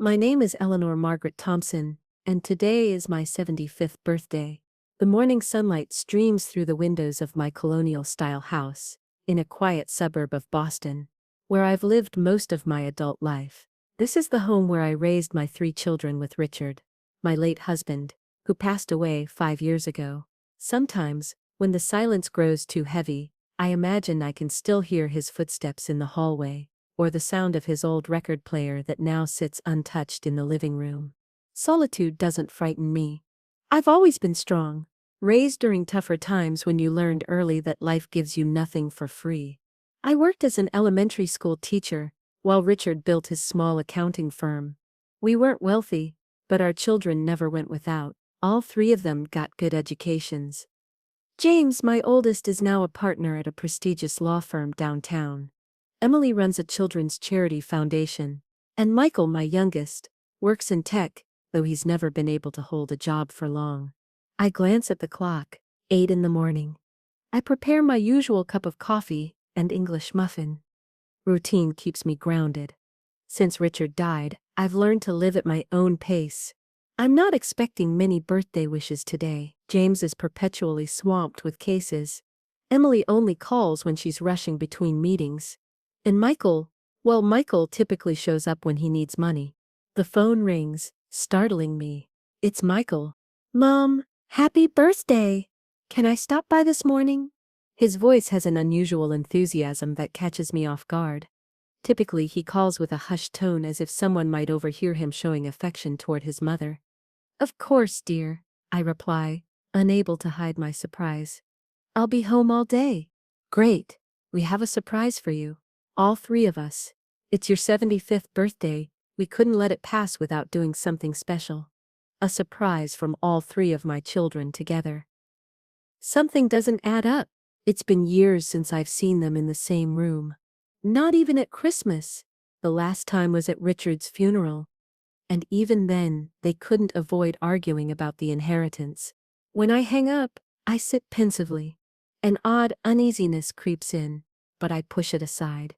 My name is Eleanor Margaret Thompson, and today is my 75th birthday. The morning sunlight streams through the windows of my colonial-style house, in a quiet suburb of Boston, where I've lived most of my adult life. This is the home where I raised my 3 children with Richard, my late husband, who passed away 5 years ago. Sometimes, when the silence grows too heavy, I imagine I can still hear his footsteps in the hallway, or the sound of his old record player that now sits untouched in the living room. Solitude doesn't frighten me. I've always been strong, raised during tougher times when you learned early that life gives you nothing for free. I worked as an elementary school teacher, while Richard built his small accounting firm. We weren't wealthy, but our children never went without. All 3 of them got good educations. James, my oldest, is now a partner at a prestigious law firm downtown. Emily runs a children's charity foundation. And Michael, my youngest, works in tech, though he's never been able to hold a job for long. I glance at the clock, 8 in the morning. I prepare my usual cup of coffee and English muffin. Routine keeps me grounded. Since Richard died, I've learned to live at my own pace. I'm not expecting many birthday wishes today. James is perpetually swamped with cases. Emily only calls when she's rushing between meetings. And Michael typically shows up when he needs money. The phone rings, startling me. It's Michael. "Mom, happy birthday! Can I stop by this morning?" His voice has an unusual enthusiasm that catches me off guard. Typically, he calls with a hushed tone as if someone might overhear him showing affection toward his mother. "Of course, dear," I reply, unable to hide my surprise. "I'll be home all day." "Great. We have a surprise for you. All 3 of us. It's your 75th birthday. We couldn't let it pass without doing something special. A surprise from all 3 of my children together." Something doesn't add up. It's been years since I've seen them in the same room. Not even at Christmas. The last time was at Richard's funeral. And even then, they couldn't avoid arguing about the inheritance. When I hang up, I sit pensively. An odd uneasiness creeps in, but I push it aside.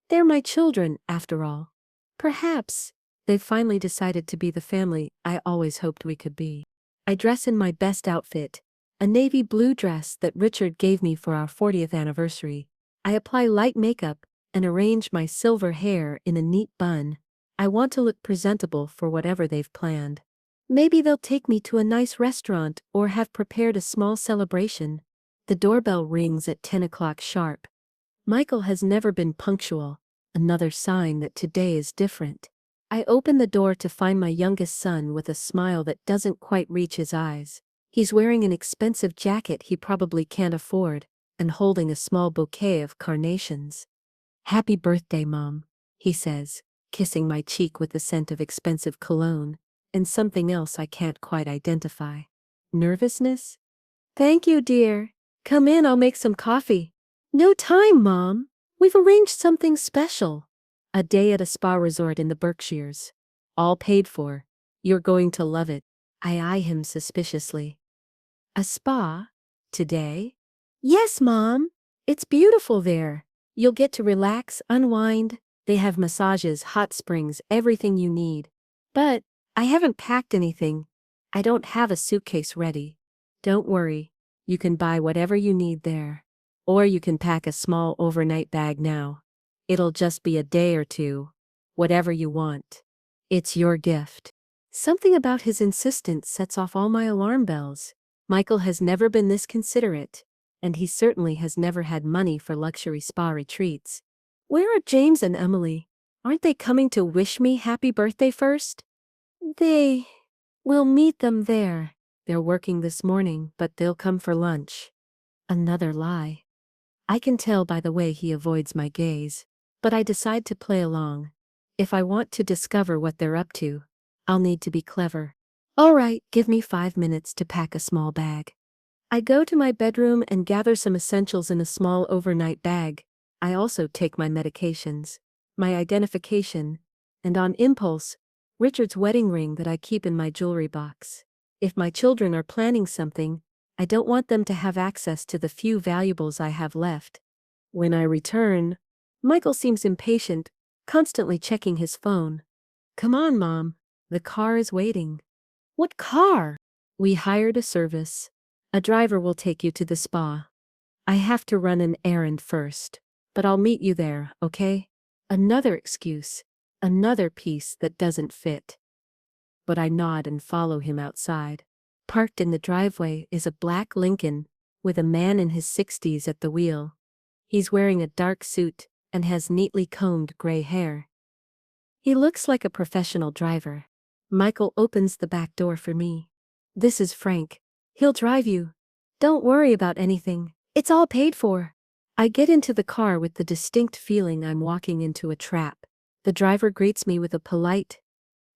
They're my children, after all. Perhaps they've finally decided to be the family I always hoped we could be. I dress in my best outfit, a navy blue dress that Richard gave me for our 40th anniversary. I apply light makeup and arrange my silver hair in a neat bun. I want to look presentable for whatever they've planned. Maybe they'll take me to a nice restaurant or have prepared a small celebration. The doorbell rings at 10 o'clock sharp. Michael has never been punctual, another sign that today is different. I open the door to find my youngest son with a smile that doesn't quite reach his eyes. He's wearing an expensive jacket he probably can't afford, and holding a small bouquet of carnations. "Happy birthday, Mom," he says, kissing my cheek with the scent of expensive cologne, and something else I can't quite identify. Nervousness? "Thank you, dear. Come in, I'll make some coffee." "No time, Mom. We've arranged something special." "A day at a spa resort in the Berkshires. All paid for. You're going to love it." I eye him suspiciously. "A spa? Today?" "Yes, Mom. It's beautiful there. You'll get to relax, unwind. They have massages, hot springs, everything you need. But I haven't packed anything. I don't have a suitcase ready." "Don't worry. You can buy whatever you need there. Or you can pack a small overnight bag now. It'll just be a day or 2. Whatever you want. It's your gift." Something about his insistence sets off all my alarm bells. Michael has never been this considerate, and he certainly has never had money for luxury spa retreats. Where are James and Emily? Aren't they coming to wish me happy birthday first? We'll meet them there. They're working this morning, but they'll come for lunch. Another lie. I can tell by the way he avoids my gaze, but I decide to play along. If I want to discover what they're up to, I'll need to be clever. "All right, give me 5 minutes to pack a small bag." I go to my bedroom and gather some essentials in a small overnight bag. I also take my medications, my identification, and on impulse, Richard's wedding ring that I keep in my jewelry box. If my children are planning something, I don't want them to have access to the few valuables I have left. When I return, Michael seems impatient, constantly checking his phone. Come on, Mom. The car is waiting. What car? We hired a service. A driver will take you to the spa. I have to run an errand first, but I'll meet you there, okay? Another excuse. Another piece that doesn't fit. But I nod and follow him outside. Parked in the driveway is a black Lincoln, with a man in his 60s at the wheel. He's wearing a dark suit and has neatly combed gray hair. He looks like a professional driver. Michael opens the back door for me. This is Frank. He'll drive you. Don't worry about anything. It's all paid for. I get into the car with the distinct feeling I'm walking into a trap. The driver greets me with a polite,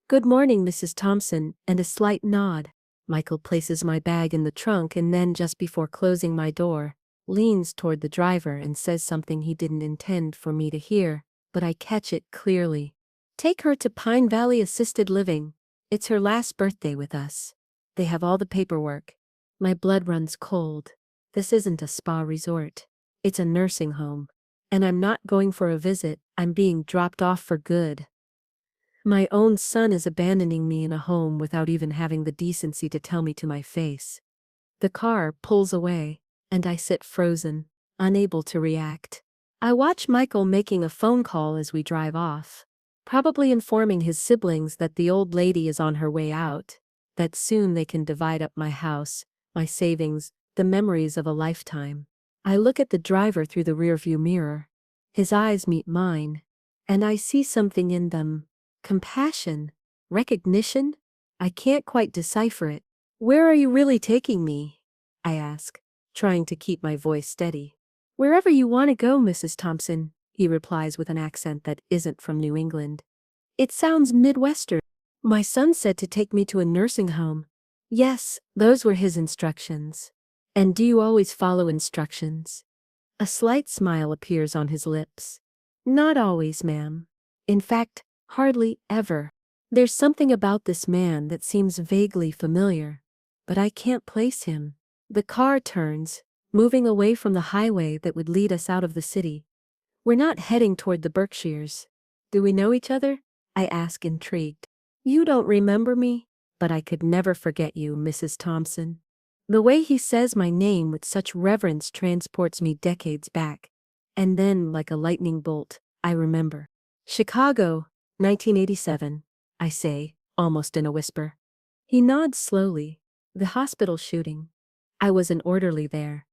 "Good morning, Mrs. Thompson," and a slight nod. Michael places my bag in the trunk and then, just before closing my door, leans toward the driver and says something he didn't intend for me to hear, but I catch it clearly. "Take her to Pine Valley Assisted Living. It's her last birthday with us. They have all the paperwork." My blood runs cold. This isn't a spa resort. It's a nursing home. And I'm not going for a visit, I'm being dropped off for good. My own son is abandoning me in a home without even having the decency to tell me to my face. The car pulls away, and I sit frozen, unable to react. I watch Michael making a phone call as we drive off, probably informing his siblings that the old lady is on her way out, that soon they can divide up my house, my savings, the memories of a lifetime. I look at the driver through the rearview mirror. His eyes meet mine, and I see something in them. Compassion? Recognition? I can't quite decipher it. "Where are you really taking me?" I ask, trying to keep my voice steady. "Wherever you want to go, Mrs. Thompson," he replies with an accent that isn't from New England. It sounds Midwestern. "My son said to take me to a nursing home." Yes, those were his instructions. "And do you always follow instructions?" A slight smile appears on his lips. "Not always, ma'am. In fact, hardly ever. There's something about this man that seems vaguely familiar, but I can't place him." The car turns, moving away from the highway that would lead us out of the city. We're not heading toward the Berkshires. "Do we know each other?" I ask, intrigued. "You don't remember me? But I could never forget you, Mrs. Thompson." The way he says my name with such reverence transports me decades back. And then, like a lightning bolt, I remember. "Chicago, 1987, I say, almost in a whisper. He nods slowly. "The hospital shooting. I was an orderly there."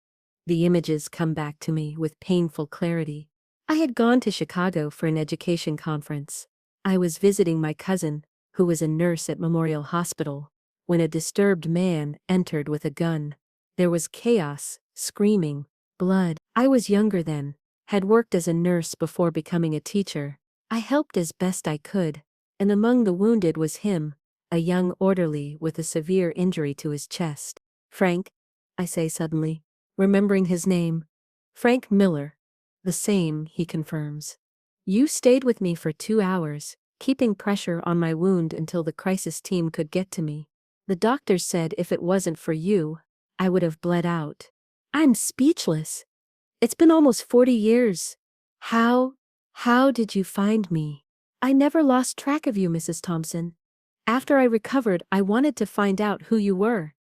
The images come back to me with painful clarity. I had gone to Chicago for an education conference. I was visiting my cousin, who was a nurse at Memorial Hospital, when a disturbed man entered with a gun. There was chaos, screaming, blood. I was younger then, had worked as a nurse before becoming a teacher. I helped as best I could, and among the wounded was him, a young orderly with a severe injury to his chest. "Frank," I say suddenly, remembering his name. "Frank Miller." "The same," he confirms. "You stayed with me for 2 hours, keeping pressure on my wound until the crisis team could get to me. The doctors said if it wasn't for you, I would have bled out." I'm speechless. It's been almost 40 years. How did you find me?" "I never lost track of you, Mrs. Thompson. After I recovered, I wanted to find out who you were.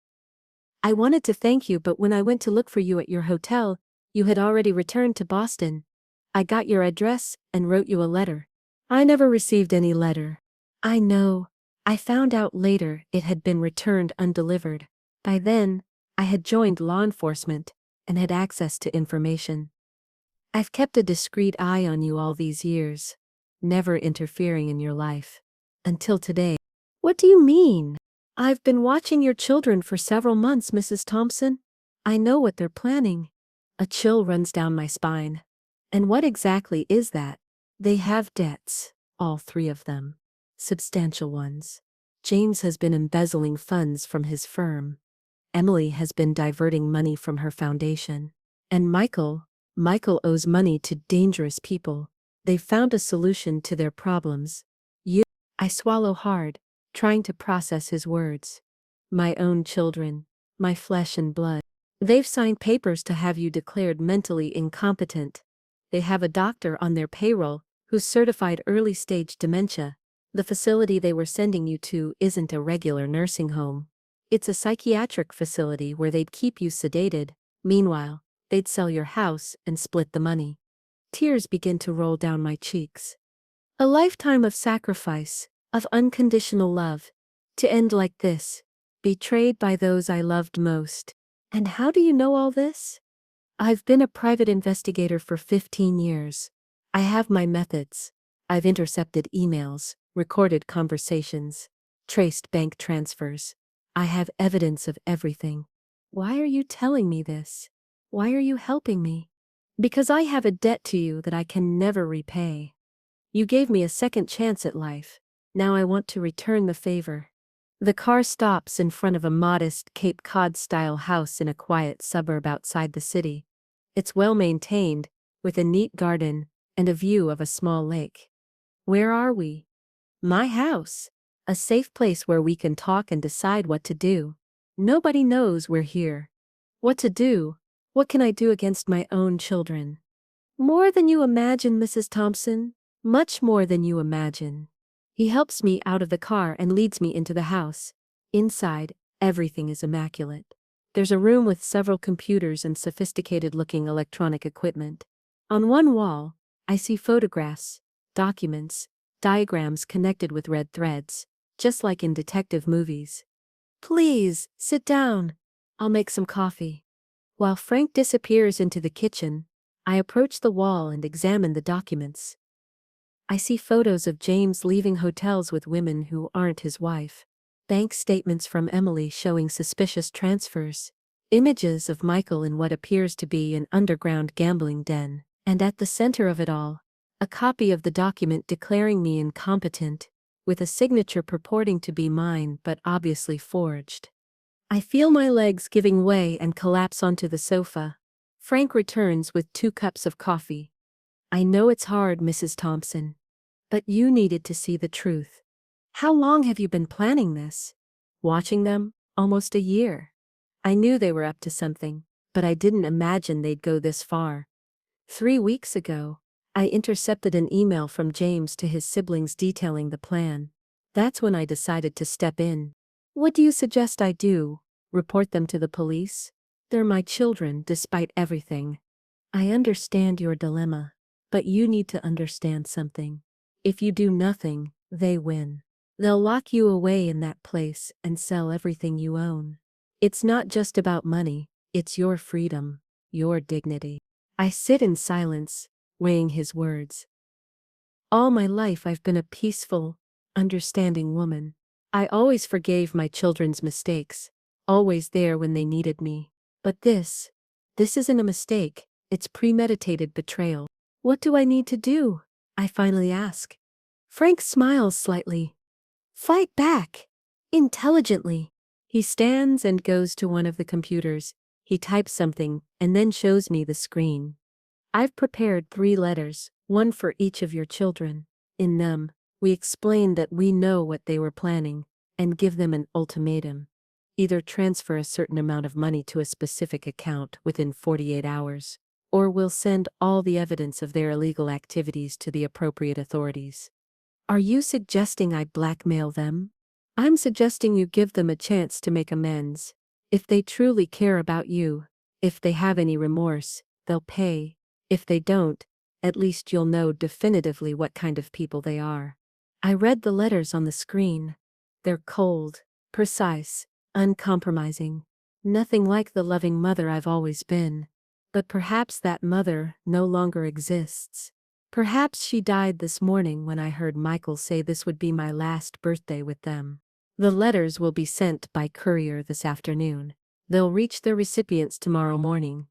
I wanted to thank you, but when I went to look for you at your hotel, you had already returned to Boston. I got your address and wrote you a letter." "I never received any letter." "I know. I found out later it had been returned undelivered. By then, I had joined law enforcement and had access to information. I've kept a discreet eye on you all these years, never interfering in your life. Until today." "What do you mean?" "I've been watching your children for several months, Mrs. Thompson. I know what they're planning." A chill runs down my spine. "And what exactly is that?" "They have debts, all 3 of them. Substantial ones. James has been embezzling funds from his firm. Emily has been diverting money from her foundation. And Michael owes money to dangerous people. They've found a solution to their problems. I swallow hard, trying to process his words. "My own children, my flesh and blood. They've signed papers to have you declared mentally incompetent. They have a doctor on their payroll who's certified early-stage dementia. The facility they were sending you to isn't a regular nursing home. It's a psychiatric facility where they'd keep you sedated. Meanwhile, they'd sell your house and split the money. Tears begin to roll down my cheeks. A lifetime of sacrifice, of unconditional love, to end like this, betrayed by those I loved most. And how do you know all this? I've been a private investigator for 15 years. I have my methods. I've intercepted emails, recorded conversations, traced bank transfers. I have evidence of everything. Why are you telling me this? Why are you helping me? Because I have a debt to you that I can never repay. You gave me a second chance at life. Now I want to return the favor. The car stops in front of a modest Cape Cod-style house in a quiet suburb outside the city. It's well maintained, with a neat garden and a view of a small lake. Where are we? My house. A safe place where we can talk and decide what to do. Nobody knows we're here. What to do? What can I do against my own children? More than you imagine, Mrs. Thompson. Much more than you imagine. He helps me out of the car and leads me into the house. Inside, everything is immaculate. There's a room with several computers and sophisticated-looking electronic equipment. On one wall, I see photographs, documents, diagrams connected with red threads, just like in detective movies. Please, sit down. I'll make some coffee. While Frank disappears into the kitchen, I approach the wall and examine the documents. I see photos of James leaving hotels with women who aren't his wife. Bank statements from Emily showing suspicious transfers. Images of Michael in what appears to be an underground gambling den. And at the center of it all, a copy of the document declaring me incompetent, with a signature purporting to be mine but obviously forged. I feel my legs giving way and collapse onto the sofa. Frank returns with 2 cups of coffee. I know it's hard, Mrs. Thompson. But you needed to see the truth. How long have you been planning this? Watching them? Almost a year. I knew they were up to something, but I didn't imagine they'd go this far. 3 weeks ago, I intercepted an email from James to his siblings detailing the plan. That's when I decided to step in. What do you suggest I do? Report them to the police? They're my children, despite everything. I understand your dilemma, but you need to understand something. If you do nothing, they win. They'll lock you away in that place and sell everything you own. It's not just about money, it's your freedom, your dignity. I sit in silence, weighing his words. All my life I've been a peaceful, understanding woman. I always forgave my children's mistakes, always there when they needed me. But this isn't a mistake, it's premeditated betrayal. What do I need to do? I finally ask. Frank smiles slightly. Fight back. Intelligently. He stands and goes to one of the computers. He types something and then shows me the screen. I've prepared 3 letters, one for each of your children. In them, we explain that we know what they were planning and give them an ultimatum. Either transfer a certain amount of money to a specific account within 48 hours, or we'll send all the evidence of their illegal activities to the appropriate authorities. Are you suggesting I blackmail them? I'm suggesting you give them a chance to make amends. If they truly care about you, if they have any remorse, they'll pay. If they don't, at least you'll know definitively what kind of people they are. I read the letters on the screen. They're cold, precise, uncompromising. Nothing like the loving mother I've always been. But perhaps that mother no longer exists. Perhaps she died this morning when I heard Michael say this would be my last birthday with them. The letters will be sent by courier this afternoon. They'll reach their recipients tomorrow morning.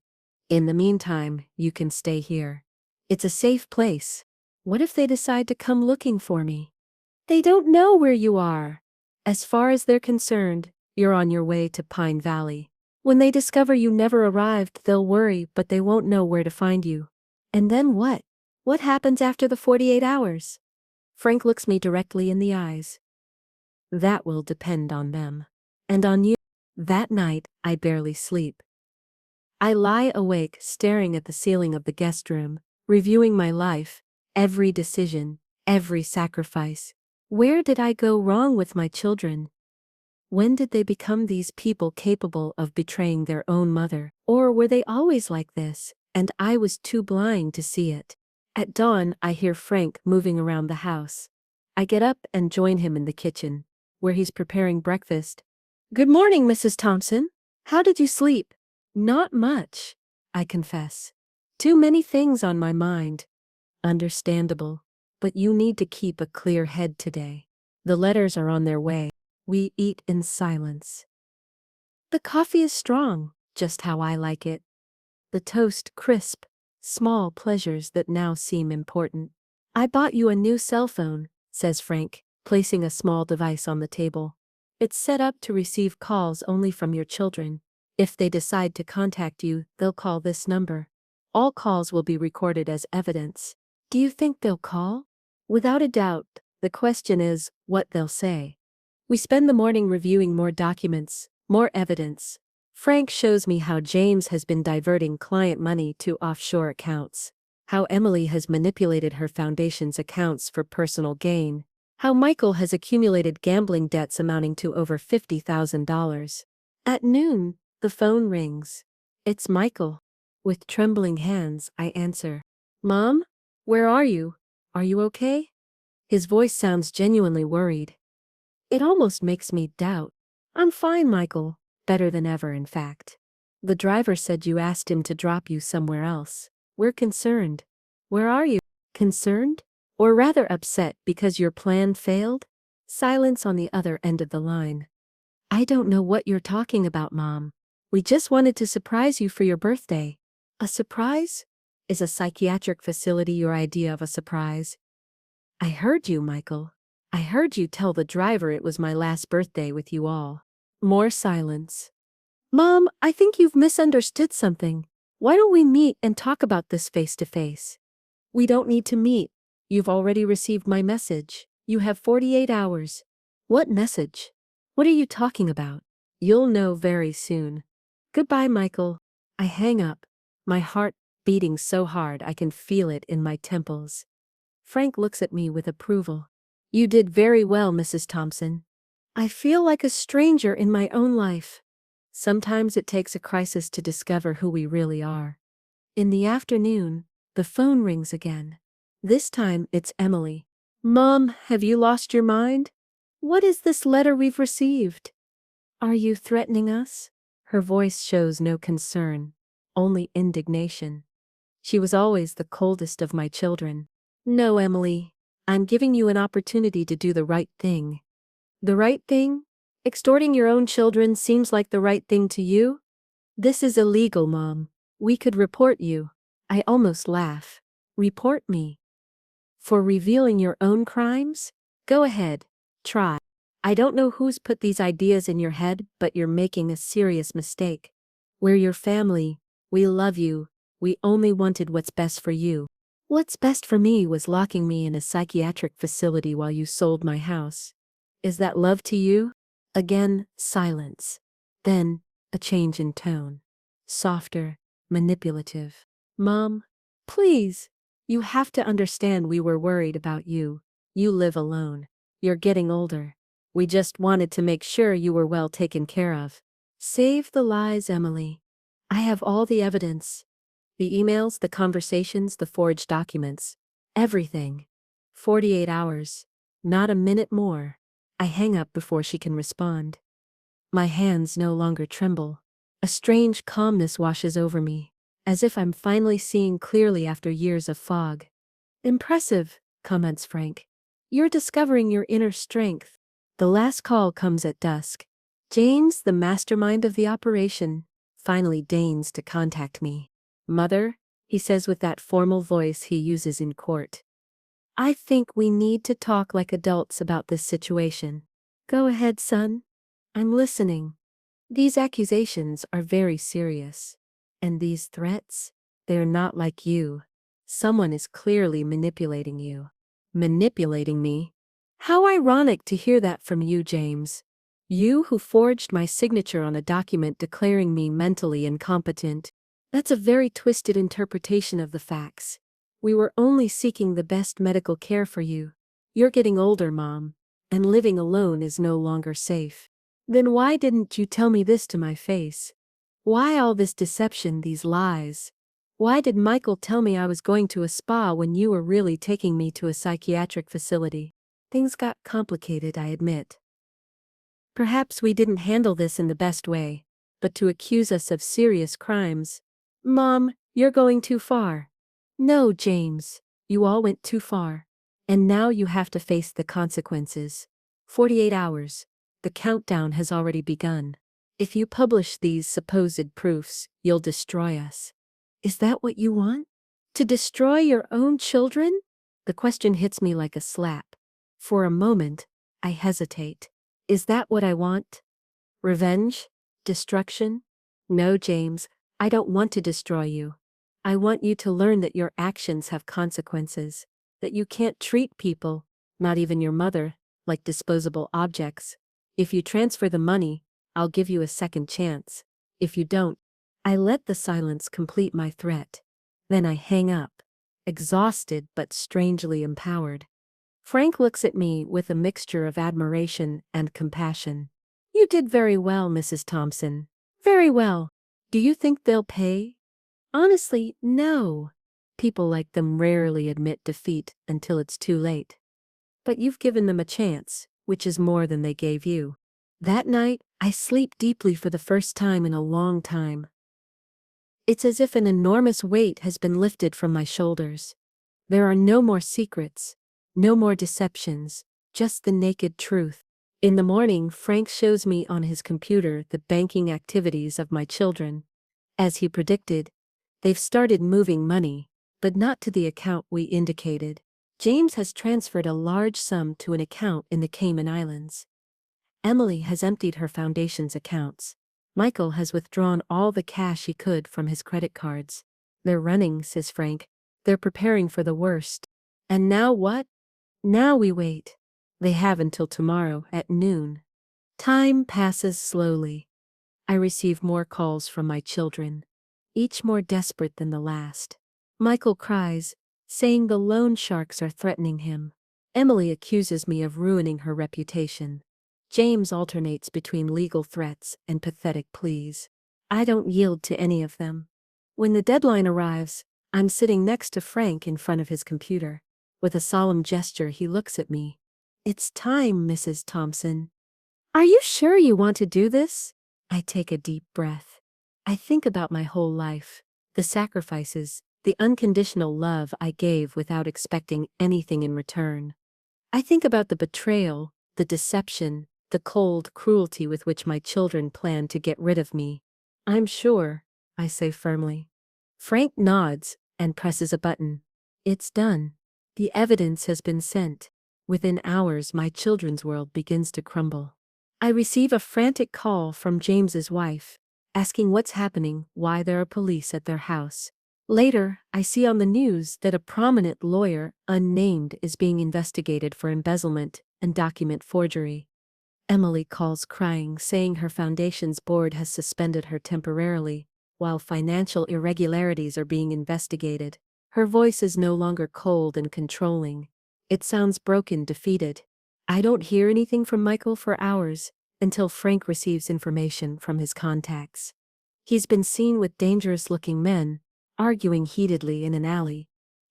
In the meantime, you can stay here. It's a safe place. What if they decide to come looking for me? They don't know where you are. As far as they're concerned, you're on your way to Pine Valley. When they discover you never arrived, they'll worry, but they won't know where to find you. And then what? What happens after the 48 hours? Frank looks me directly in the eyes. That will depend on them. And on you. That night, I barely sleep. I lie awake staring at the ceiling of the guest room, reviewing my life, every decision, every sacrifice. Where did I go wrong with my children? When did they become these people capable of betraying their own mother? Or were they always like this, and I was too blind to see it? At dawn, I hear Frank moving around the house. I get up and join him in the kitchen, where he's preparing breakfast. Good morning, Mrs. Thompson. How did you sleep? Not much, I confess. Too many things on my mind. Understandable. But you need to keep a clear head today. The letters are on their way. We eat in silence. The coffee is strong, just how I like it. The toast crisp, small pleasures that now seem important. I bought you a new cell phone, says Frank, placing a small device on the table. It's set up to receive calls only from your children. If they decide to contact you, they'll call this number. All calls will be recorded as evidence. Do you think they'll call? Without a doubt, the question is what they'll say. We spend the morning reviewing more documents, more evidence. Frank shows me how James has been diverting client money to offshore accounts, how Emily has manipulated her foundation's accounts for personal gain, how Michael has accumulated gambling debts amounting to over $50,000. At noon, the phone rings. It's Michael. With trembling hands, I answer. Mom? Where are you? Are you okay? His voice sounds genuinely worried. It almost makes me doubt. I'm fine, Michael. Better than ever, in fact. The driver said you asked him to drop you somewhere else. We're concerned. Where are you? Concerned? Or rather upset because your plan failed? Silence on the other end of the line. I don't know what you're talking about, Mom. We just wanted to surprise you for your birthday. A surprise? Is a psychiatric facility your idea of a surprise? I heard you, Michael. I heard you tell the driver it was my last birthday with you all. More silence. Mom, I think you've misunderstood something. Why don't we meet and talk about this face to face? We don't need to meet. You've already received my message. You have 48 hours. What message? What are you talking about? You'll know very soon. Goodbye, Michael. I hang up, my heart beating so hard I can feel it in my temples. Frank looks at me with approval. You did very well, Mrs. Thompson. I feel like a stranger in my own life. Sometimes it takes a crisis to discover who we really are. In the afternoon, the phone rings again. This time it's Emily. Mom, have you lost your mind? What is this letter we've received? Are you threatening us? Her voice shows no concern, only indignation. She was always the coldest of my children. No, Emily. I'm giving you an opportunity to do the right thing. The right thing? Extorting your own children seems like the right thing to you? This is illegal, Mom. We could report you. I almost laugh. Report me? For revealing your own crimes? Go ahead. Try. I don't know who's put these ideas in your head, but you're making a serious mistake. We're your family. We love you. We only wanted what's best for you. What's best for me was locking me in a psychiatric facility while you sold my house. Is that love to you? Again, silence. Then, a change in tone. Softer, manipulative. Mom, please. You have to understand we were worried about you. You live alone. You're getting older. We just wanted to make sure you were well taken care of. Save the lies, Emily. I have all the evidence. The emails, the conversations, the forged documents. Everything. 48 hours. Not a minute more. I hang up before she can respond. My hands no longer tremble. A strange calmness washes over me, as if I'm finally seeing clearly after years of fog. Impressive, comments Frank. You're discovering your inner strength. The last call comes at dusk. James, the mastermind of the operation, finally deigns to contact me. Mother, he says with that formal voice he uses in court. I think we need to talk like adults about this situation. Go ahead, son. I'm listening. These accusations are very serious. And these threats, they're not like you. Someone is clearly manipulating you. Manipulating me? How ironic to hear that from you, James. You who forged my signature on a document declaring me mentally incompetent. That's a very twisted interpretation of the facts. We were only seeking the best medical care for you. You're getting older, Mom, and living alone is no longer safe. Then why didn't you tell me this to my face? Why all this deception, these lies? Why did Michael tell me I was going to a spa when you were really taking me to a psychiatric facility? Things got complicated, I admit. Perhaps we didn't handle this in the best way, but to accuse us of serious crimes. Mom, you're going too far. No, James, you all went too far. And now you have to face the consequences. 48 hours. The countdown has already begun. If you publish these supposed proofs, you'll destroy us. Is that what you want? To destroy your own children? The question hits me like a slap. For a moment, I hesitate. Is that what I want? Revenge? Destruction? No, James, I don't want to destroy you. I want you to learn that your actions have consequences, that you can't treat people, not even your mother, like disposable objects. If you transfer the money, I'll give you a second chance. If you don't, I let the silence complete my threat. Then I hang up, exhausted but strangely empowered. Frank looks at me with a mixture of admiration and compassion. You did very well, Mrs. Thompson. Very well. Do you think they'll pay? Honestly, no. People like them rarely admit defeat until it's too late. But you've given them a chance, which is more than they gave you. That night, I sleep deeply for the first time in a long time. It's as if an enormous weight has been lifted from my shoulders. There are no more secrets, no more deceptions, just the naked truth. In the morning, Frank shows me on his computer the banking activities of my children. As he predicted, they've started moving money, but not to the account we indicated. James has transferred a large sum to an account in the Cayman Islands. Emily has emptied her foundation's accounts. Michael has withdrawn all the cash he could from his credit cards. They're running, says Frank. They're preparing for the worst. And now what? Now we wait. They have until tomorrow at noon. Time passes slowly. I receive more calls from my children, each more desperate than the last. Michael cries, saying the loan sharks are threatening him. Emily accuses me of ruining her reputation. James alternates between legal threats and pathetic pleas. I don't yield to any of them. When the deadline arrives, I'm sitting next to Frank in front of his computer. With a solemn gesture, he looks at me. It's time, Mrs. Thompson. Are you sure you want to do this? I take a deep breath. I think about my whole life, the sacrifices, the unconditional love I gave without expecting anything in return. I think about the betrayal, the deception, the cold cruelty with which my children planned to get rid of me. I'm sure, I say firmly. Frank nods and presses a button. It's done. The evidence has been sent. Within hours, my children's world begins to crumble. I receive a frantic call from James's wife, asking what's happening, why there are police at their house. Later, I see on the news that a prominent lawyer, unnamed, is being investigated for embezzlement and document forgery. Emily calls crying, saying her foundation's board has suspended her temporarily, while financial irregularities are being investigated. Her voice is no longer cold and controlling. It sounds broken, defeated. I don't hear anything from Michael for hours, until Frank receives information from his contacts. He's been seen with dangerous-looking men, arguing heatedly in an alley.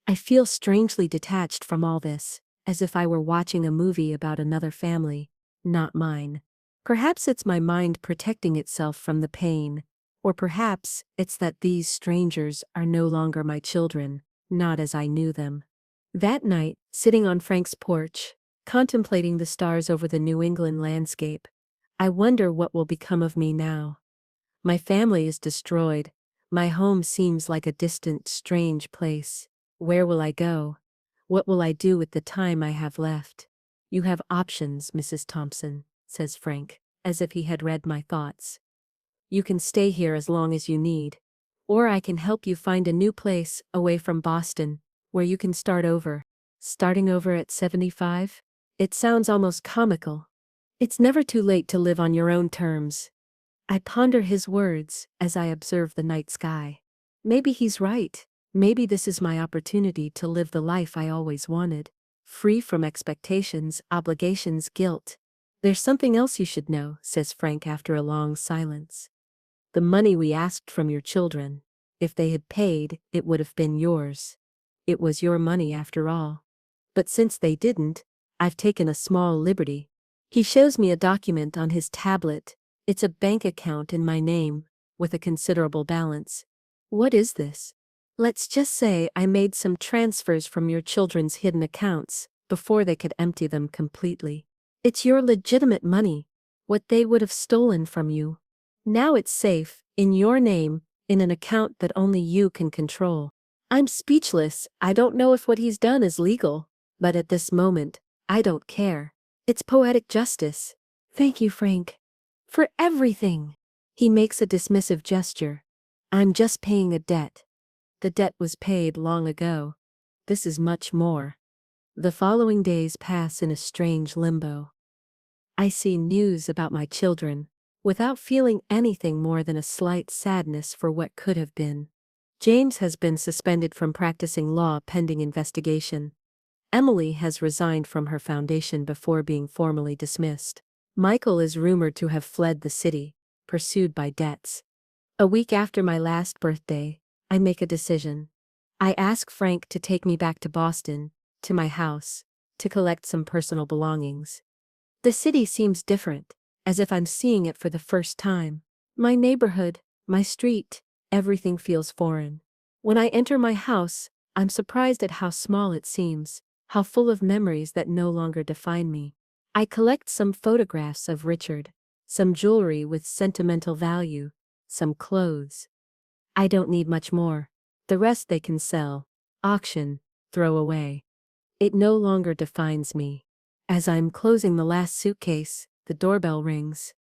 I feel strangely detached from all this, as if I were watching a movie about another family, not mine. Perhaps it's my mind protecting itself from the pain, or perhaps it's that these strangers are no longer my children, not as I knew them. That night, sitting on Frank's porch, contemplating the stars over the New England landscape, I wonder what will become of me now. My family is destroyed. My home seems like a distant, strange place. Where will I go? What will I do with the time I have left? You have options, Mrs. Thompson, says Frank, as if he had read my thoughts. You can stay here as long as you need. Or I can help you find a new place, away from Boston, where you can start over. Starting over at 75? It sounds almost comical. It's never too late to live on your own terms. I ponder his words as I observe the night sky. Maybe he's right. Maybe this is my opportunity to live the life I always wanted. free from expectations, obligations, guilt. There's something else you should know, says Frank after a long silence. The money we asked from your children, if they had paid, it would have been yours. It was your money after all. But since they didn't, I've taken a small liberty. He shows me a document on his tablet. It's a bank account in my name, with a considerable balance. What is this? Let's just say I made some transfers from your children's hidden accounts, before they could empty them completely. It's your legitimate money, what they would have stolen from you. Now it's safe, in your name, in an account that only you can control. I'm speechless. I don't know if what he's done is legal, but at this moment, I don't care. It's poetic justice. Thank you, Frank. For everything. He makes a dismissive gesture. I'm just paying a debt. The debt was paid long ago. This is much more. The following days pass in a strange limbo. I see news about my children, without feeling anything more than a slight sadness for what could have been. James has been suspended from practicing law pending investigation. Emily has resigned from her foundation before being formally dismissed. Michael is rumored to have fled the city, pursued by debts. A week after my last birthday, I make a decision. I ask Frank to take me back to Boston, to my house, to collect some personal belongings. The city seems different, as if I'm seeing it for the first time. My neighborhood, my street, everything feels foreign. When I enter my house, I'm surprised at how small it seems, how full of memories that no longer define me. I collect some photographs of Richard, some jewelry with sentimental value, some clothes. I don't need much more. The rest they can sell, auction, throw away. It no longer defines me. As I'm closing the last suitcase, the doorbell rings.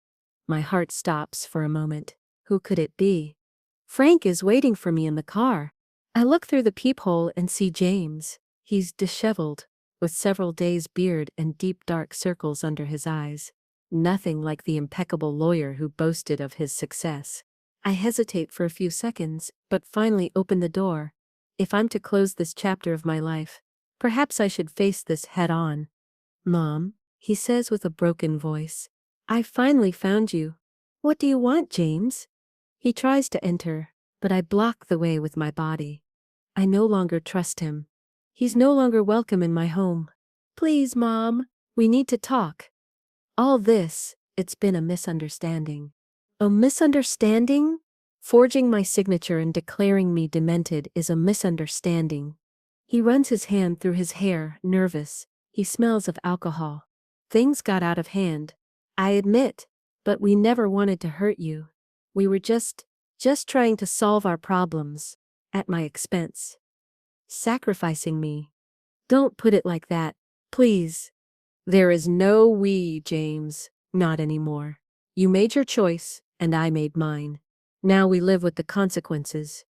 My heart stops for a moment. Who could it be? Frank is waiting for me in the car. I look through the peephole and see James. He's disheveled, with several days' beard and deep dark circles under his eyes. Nothing like the impeccable lawyer who boasted of his success. I hesitate for a few seconds, but finally open the door. If I'm to close this chapter of my life, perhaps I should face this head on. Mom, he says with a broken voice, I finally found you. What do you want, James? He tries to enter, but I block the way with my body. I no longer trust him. He's no longer welcome in my home. Please, Mom, we need to talk. All this, it's been a misunderstanding. A misunderstanding? Forging my signature and declaring me demented is a misunderstanding. He runs his hand through his hair, nervous. He smells of alcohol. Things got out of hand. I admit, but we never wanted to hurt you. We were just trying to solve our problems, at my expense. Sacrificing me. Don't put it like that, please. There is no we, James, not anymore. You made your choice, and I made mine. Now we live with the consequences.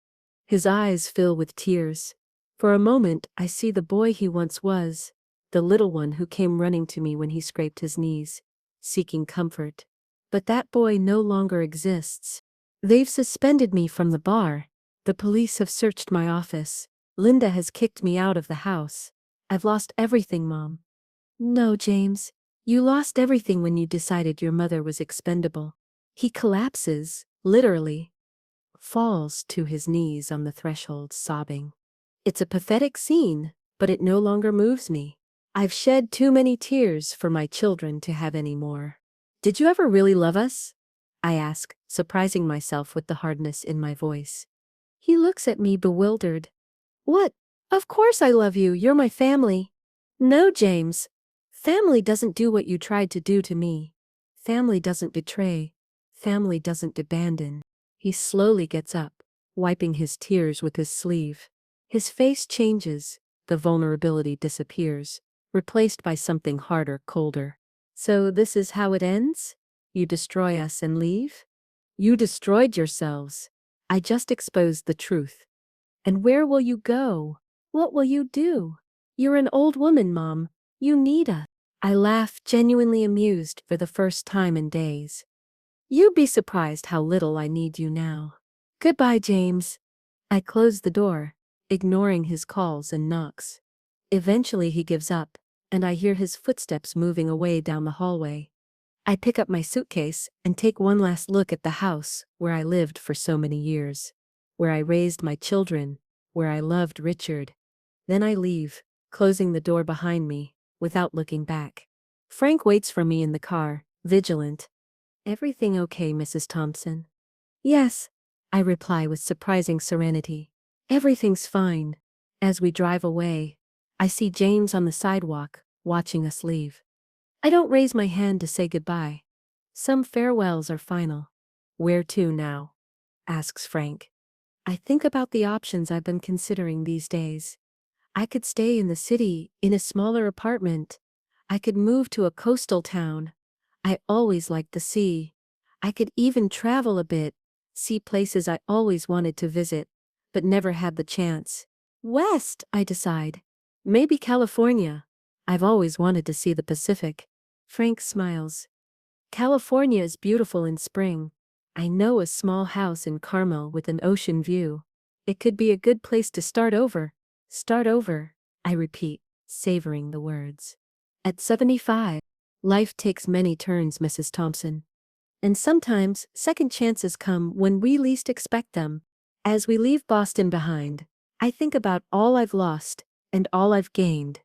His eyes fill with tears. For a moment, I see the boy he once was. The little one who came running to me when he scraped his knees, seeking comfort. But that boy no longer exists. They've suspended me from the bar. The police have searched my office. Linda has kicked me out of the house. I've lost everything, Mom. No, James. You lost everything when you decided your mother was expendable. He collapses, literally. Falls to his knees on the threshold, sobbing. It's a pathetic scene, but it no longer moves me. I've shed too many tears for my children to have any more. Did you ever really love us? I ask, surprising myself with the hardness in my voice. He looks at me bewildered. What? Of course I love you, you're my family. No, James. Family doesn't do what you tried to do to me. Family doesn't betray. Family doesn't abandon. He slowly gets up, wiping his tears with his sleeve. His face changes, the vulnerability disappears, replaced by something harder, colder. So this is how it ends? You destroy us and leave? You destroyed yourselves. I just exposed the truth. And where will you go? What will you do? You're an old woman, Mom. You need us. I laugh, genuinely amused for the first time in days. You'd be surprised how little I need you now. Goodbye, James. I close the door, ignoring his calls and knocks. Eventually he gives up, and I hear his footsteps moving away down the hallway. I pick up my suitcase and take one last look at the house where I lived for so many years, where I raised my children, where I loved Richard. Then I leave, closing the door behind me, without looking back. Frank waits for me in the car, vigilant. "Everything okay, Mrs. Thompson?" "Yes," I reply with surprising serenity. "Everything's fine." As we drive away, I see James on the sidewalk, watching us leave. I don't raise my hand to say goodbye. Some farewells are final. "Where to now?" asks Frank. I think about the options I've been considering these days. I could stay in the city, in a smaller apartment. I could move to a coastal town. I always liked the sea. I could even travel a bit, see places I always wanted to visit, but never had the chance. West, I decide. Maybe California. I've always wanted to see the Pacific. Frank smiles. "California is beautiful in spring. I know a small house in Carmel with an ocean view. It could be a good place to start over." Start over, I repeat, savoring the words. At 75, life takes many turns, Mrs. Thompson. And sometimes, second chances come when we least expect them. As we leave Boston behind, I think about all I've lost, and all I've gained.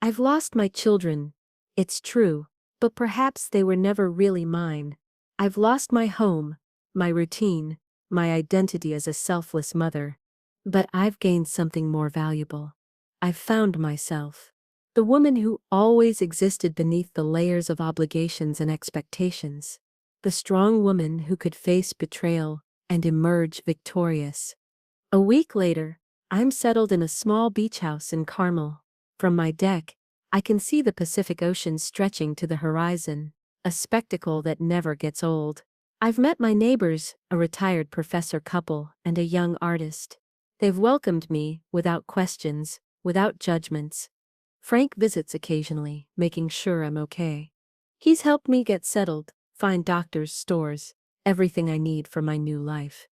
I've lost my children, it's true, but perhaps they were never really mine. I've lost my home, my routine, my identity as a selfless mother. But I've gained something more valuable. I've found myself. The woman who always existed beneath the layers of obligations and expectations. The strong woman who could face betrayal and emerge victorious. A week later, I'm settled in a small beach house in Carmel. From my deck, I can see the Pacific Ocean stretching to the horizon, a spectacle that never gets old. I've met my neighbors, a retired professor couple and a young artist. They've welcomed me, without questions, without judgments. Frank visits occasionally, making sure I'm okay. He's helped me get settled, find doctors, stores, everything I need for my new life.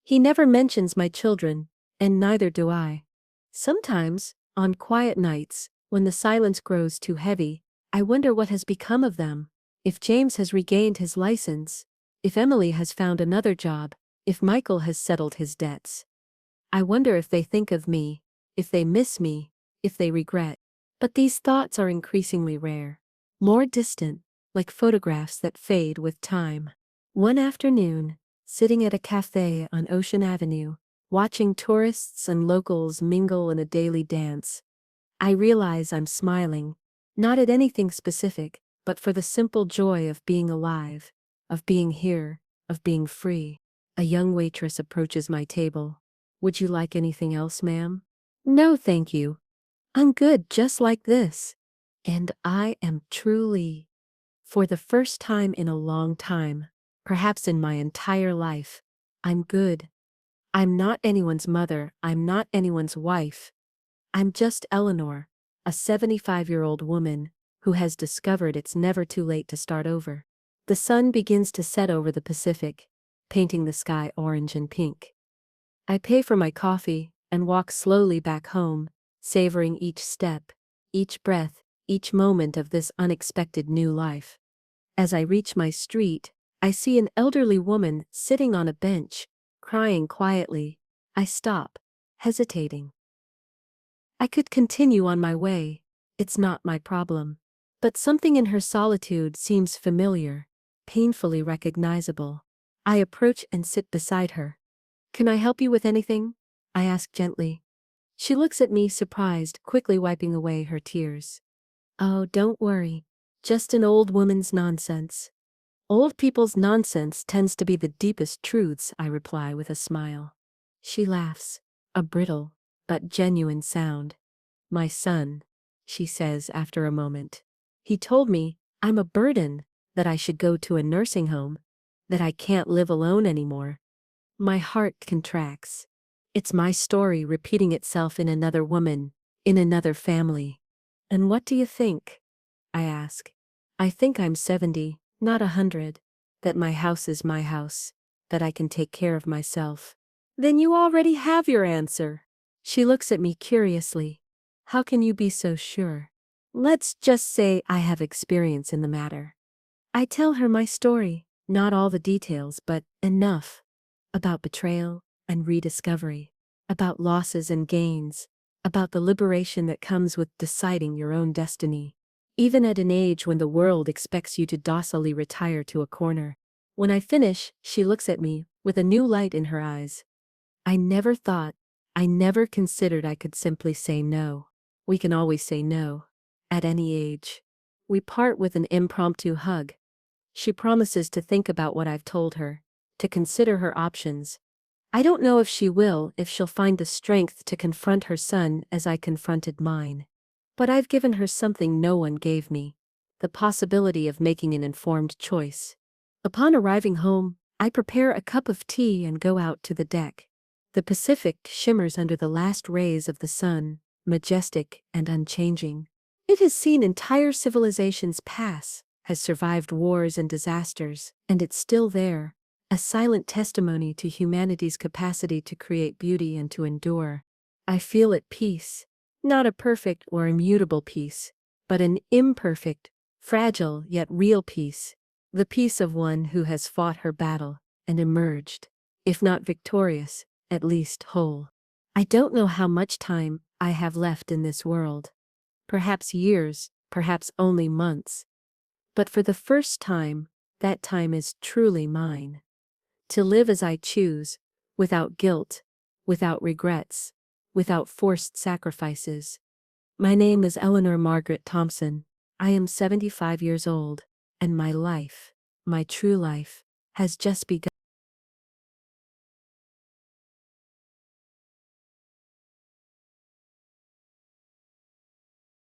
He never mentions my children, and neither do I. Sometimes, on quiet nights, when the silence grows too heavy, I wonder what has become of them. If James has regained his license, if Emily has found another job, if Michael has settled his debts. I wonder if they think of me, if they miss me, if they regret. But these thoughts are increasingly rare, more distant, like photographs that fade with time. One afternoon, sitting at a cafe on Ocean Avenue, watching tourists and locals mingle in a daily dance, I realize I'm smiling, not at anything specific, but for the simple joy of being alive, of being here, of being free. A young waitress approaches my table. "Would you like anything else, ma'am?" "No, thank you. I'm good just like this." And I am truly, for the first time in a long time, perhaps in my entire life, I'm good. I'm not anyone's mother, I'm not anyone's wife. I'm just Eleanor, a 75-year-old woman who has discovered it's never too late to start over. The sun begins to set over the Pacific, painting the sky orange and pink. I pay for my coffee and walk slowly back home, savoring each step, each breath, each moment of this unexpected new life. As I reach my street, I see an elderly woman sitting on a bench, crying quietly. I stop, hesitating. I could continue on my way, it's not my problem. But something in her solitude seems familiar, painfully recognizable. I approach and sit beside her. "Can I help you with anything?" I ask gently. She looks at me surprised, quickly wiping away her tears. "Oh, don't worry. Just an old woman's nonsense." "Old people's nonsense tends to be the deepest truths," I reply with a smile. She laughs, a brittle, but genuine sound. "My son," she says after a moment. "He told me I'm a burden, that I should go to a nursing home, that I can't live alone anymore." My heart contracts. It's my story repeating itself in another woman, in another family. "And what do you think?" I ask. "I think I'm 70, not 100, that my house is my house, that I can take care of myself." "Then you already have your answer." She looks at me curiously. "How can you be so sure?" Let's just say I have experience in the matter. I tell her my story, not all the details, but enough. About betrayal and rediscovery, about losses and gains, about the liberation that comes with deciding your own destiny. Even at an age when the world expects you to docilely retire to a corner. When I finish, she looks at me, with a new light in her eyes. I never thought, I never considered I could simply say no. We can always say no. At any age. We part with an impromptu hug. She promises to think about what I've told her, to consider her options. I don't know if she will, if she'll find the strength to confront her son as I confronted mine. But I've given her something no one gave me, the possibility of making an informed choice. Upon arriving home, I prepare a cup of tea and go out to the deck. The Pacific shimmers under the last rays of the sun, majestic and unchanging. It has seen entire civilizations pass, has survived wars and disasters, and it's still there, a silent testimony to humanity's capacity to create beauty and to endure. I feel at peace, not a perfect or immutable peace, but an imperfect, fragile yet real peace, the peace of one who has fought her battle and emerged, if not victorious, at least whole. I don't know how much time I have left in this world. Perhaps years, perhaps only months. But for the first time, that time is truly mine. To live as I choose, without guilt, without regrets, without forced sacrifices. My name is Eleanor Margaret Thompson. I am 75 years old, and my life, my true life, has just begun.